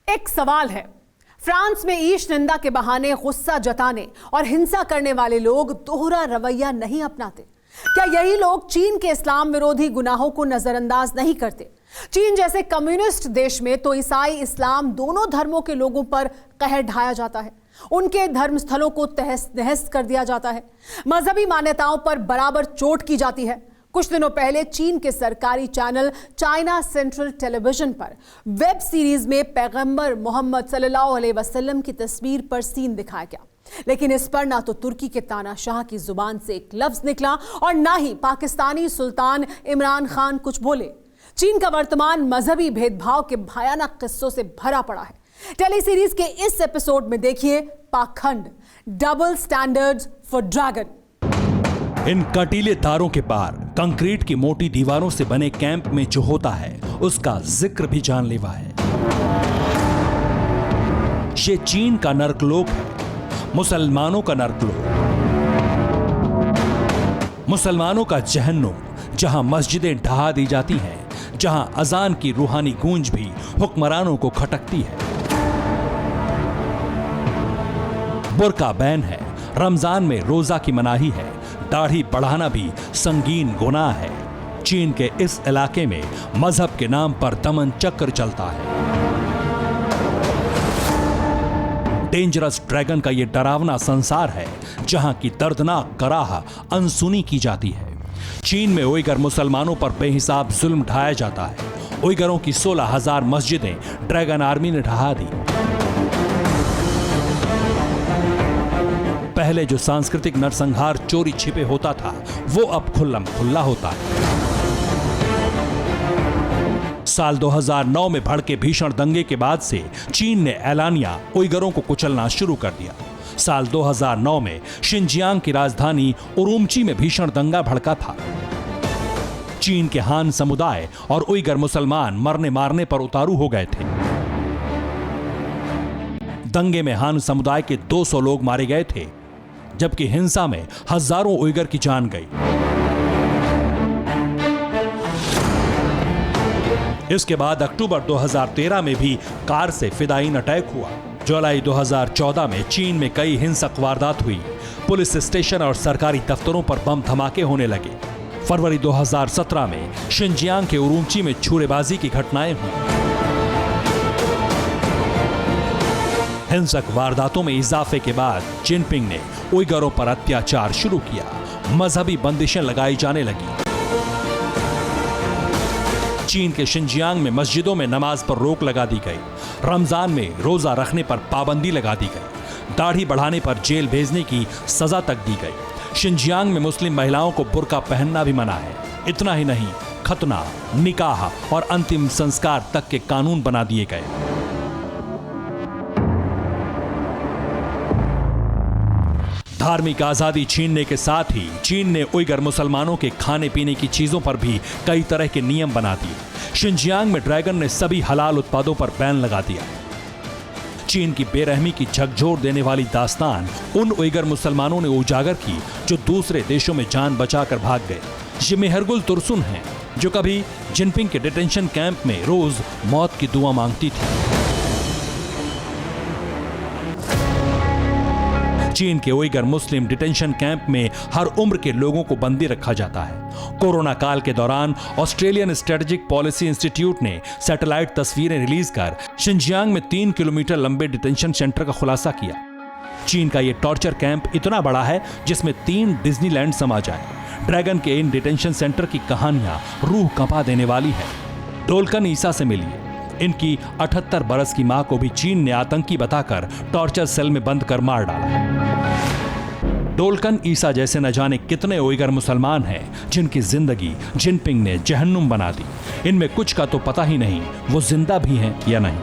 एक सवाल है, फ्रांस में ईश निंदा के बहाने गुस्सा जताने और हिंसा करने वाले लोग दोहरा रवैया नहीं अपनाते? क्या यही लोग चीन के इस्लाम विरोधी गुनाहों को नजरअंदाज नहीं करते? चीन जैसे कम्युनिस्ट देश में तो ईसाई इस्लाम दोनों धर्मों के लोगों पर कहर ढाया जाता है, उनके धर्मस्थलों को तहस नहस कर दिया जाता है, मजहबी मान्यताओं पर बराबर चोट की जाती है। कुछ दिनों पहले चीन के सरकारी चैनल चाइना सेंट्रल टेलीविजन पर वेब सीरीज में पैगंबर मोहम्मद सल्लल्लाहु अलैहि वसल्लम की तस्वीर पर सीन दिखाया गया, लेकिन इस पर ना तो तुर्की के तानाशाह की जुबान से एक लफ्ज निकला और ना ही पाकिस्तानी सुल्तान इमरान खान कुछ बोले। चीन का वर्तमान मजहबी भेदभाव के भयानक किस्सों से भरा पड़ा है। टेली सीरीज के इस एपिसोड में देखिए पाखंड, डबल स्टैंडर्ड्स फॉर ड्रैगन। इन कटीले तारों के पार कंक्रीट की मोटी दीवारों से बने कैंप में जो होता है उसका जिक्र भी जानलेवा है। ये चीन का नर्कलोक है, मुसलमानों का नर्कलोक, मुसलमानों का जहन्नुम, जहां मस्जिदें ढहा दी जाती हैं, जहां अजान की रूहानी गूंज भी हुक्मरानों को खटकती है। बुर्का बैन है, रमजान में रोजा की मनाही है, दाढ़ी बढ़ाना भी संगीन गुनाह है। चीन के इस इलाके में मजहब के नाम पर दमन चक्र चलता है। डेंजरस ड्रैगन का यह डरावना संसार है जहां की दर्दनाक कराह अनसुनी की जाती है। चीन में उइगर मुसलमानों पर बेहिसाब जुल्म ढाया जाता है। उइगरों की 16,000 मस्जिदें ड्रैगन आर्मी ने ढहा दी। पहले जो सांस्कृतिक नरसंहार चोरी छिपे होता था वो अब खुल्लम खुल्ला होता है। साल 2009 में भड़के भीषण दंगे के बाद से चीन ने ऐलानिया उइगरों को कुचलना शुरू कर दिया। साल 2009 में शिनजियांग की राजधानी उरुमची में भीषण दंगा भड़का था। चीन के हान समुदाय और उइगर मुसलमान मरने मारने पर उतारू हो गए थे। दंगे में हान समुदाय के 200 लोग मारे गए थे, जबकि हिंसा में हजारों उइगर की जान गई। इसके बाद अक्टूबर 2013 में भी कार से फिदायीन अटैक हुआ। जुलाई 2014 में चीन में कई हिंसक वारदात हुई। पुलिस स्टेशन और सरकारी दफ्तरों पर बम धमाके होने लगे। फरवरी 2017 में शिनजियांग के उरुमची में छुरेबाजी की घटनाएं हुई। हिंसक वारदातों में इजाफे के बाद जिनपिंग ने उइगरों पर अत्याचार शुरू किया। मजहबी बंदिशें लगाई जाने लगी। चीन के शिनजियांग में मस्जिदों में नमाज पर रोक लगा दी गई। रमजान में रोजा रखने पर पाबंदी लगा दी गई। दाढ़ी बढ़ाने पर जेल भेजने की सजा तक दी गई। शिनजियांग में मुस्लिम महिलाओं को बुर्का पहनना भी मना है। इतना ही नहीं, खतना, निकाह और अंतिम संस्कार तक के कानून बना दिए गए। धार्मिक आजादी छीनने के साथ ही चीन ने उइगर मुसलमानों के खाने पीने की चीजों पर भी कई तरह के नियम बना दिए। शिनजियांग में ड्रैगन ने सभी हलाल उत्पादों पर बैन लगा दिया। चीन की बेरहमी की झकझोर देने वाली दास्तान उन उइगर मुसलमानों ने उजागर की जो दूसरे देशों में जान बचाकर भाग गए। ये मेहरगुल तुरसुन हैं जो कभी जिनपिंग के डिटेंशन कैंप में रोज मौत की दुआ मांगती थी। चीन के उइगर मुस्लिम डिटेंशन कैंप में हर उम्र के लोगों को बंदी रखा जाता है। कोरोना काल के दौरान ऑस्ट्रेलियन स्ट्रेटेजिक पॉलिसी इंस्टीट्यूट ने सैटेलाइट तस्वीरें रिलीज कर शिनजियांग में 3 किलोमीटर लंबे डिटेंशन सेंटर का खुलासा किया। चीन का यह टॉर्चर कैंप इतना बड़ा है जिसमें 3 डिज्नीलैंड समा जाए। ड्रैगन के इन डिटेंशन सेंटर की कहानियां रूह कंपा देने वाली है। डोलकन ईसा से मिलिए। इनकी 78 बरस की मां को भी चीन ने आतंकी बताकर टॉर्चर सेल में बंद कर मार डाला। डोलकन ईसा जैसे न जाने कितने उइगर मुसलमान हैं जिनकी जिंदगी जिनपिंग ने जहन्नुम बना दी। इनमें कुछ का तो पता ही नहीं वो जिंदा भी हैं या नहीं।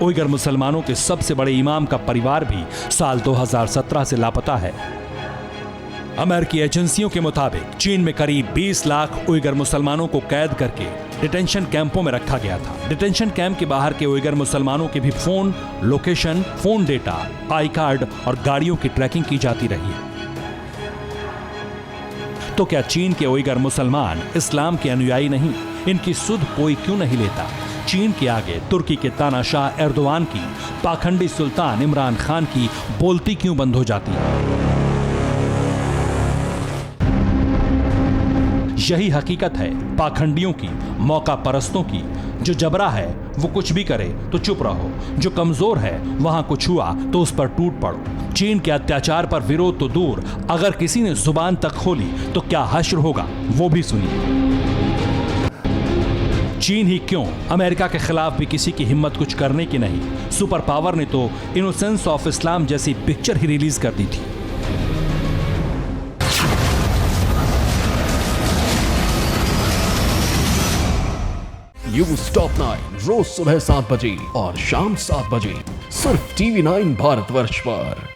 उइगर मुसलमानों के सबसे बड़े इमाम का परिवार भी साल 2017 से लापता है। अमेरिकी एजेंसियों के मुताबिक चीन में करीब 20 लाख उइगर मुसलमानों को कैद करके डिटेंशन कैंपों में रखा गया था। डिटेंशन कैंप के बाहर के उइगर मुसलमानों के भी phone, location, phone data, I card और गाड़ियों की ट्रैकिंग की जाती रही है। तो क्या चीन के उइगर मुसलमान इस्लाम के अनुयायी नहीं? इनकी सुध कोई क्यों नहीं लेता? चीन के आगे तुर्की के तानाशाह एर्दोआन की, पाखंडी सुल्तान इमरान खान की बोलती क्यों बंद हो जाती है? यही हकीकत है पाखंडियों की, मौका परस्तों की। जो जबरा है वो कुछ भी करे तो चुप रहो, जो कमजोर है वहां कुछ हुआ तो उस पर टूट पड़ो। चीन के अत्याचार पर विरोध तो दूर, अगर किसी ने जुबान तक खोली तो क्या हश्र होगा वो भी सुनिए। चीन ही क्यों, अमेरिका के खिलाफ भी किसी की हिम्मत कुछ करने की नहीं। सुपर पावर ने तो इनोसेंस ऑफ इस्लाम जैसी पिक्चर ही रिलीज कर दी थी। न्यूज़ टॉप 9 रोज सुबह 7 बजे और शाम 7 बजे सिर्फ TV9 भारतवर्ष पर।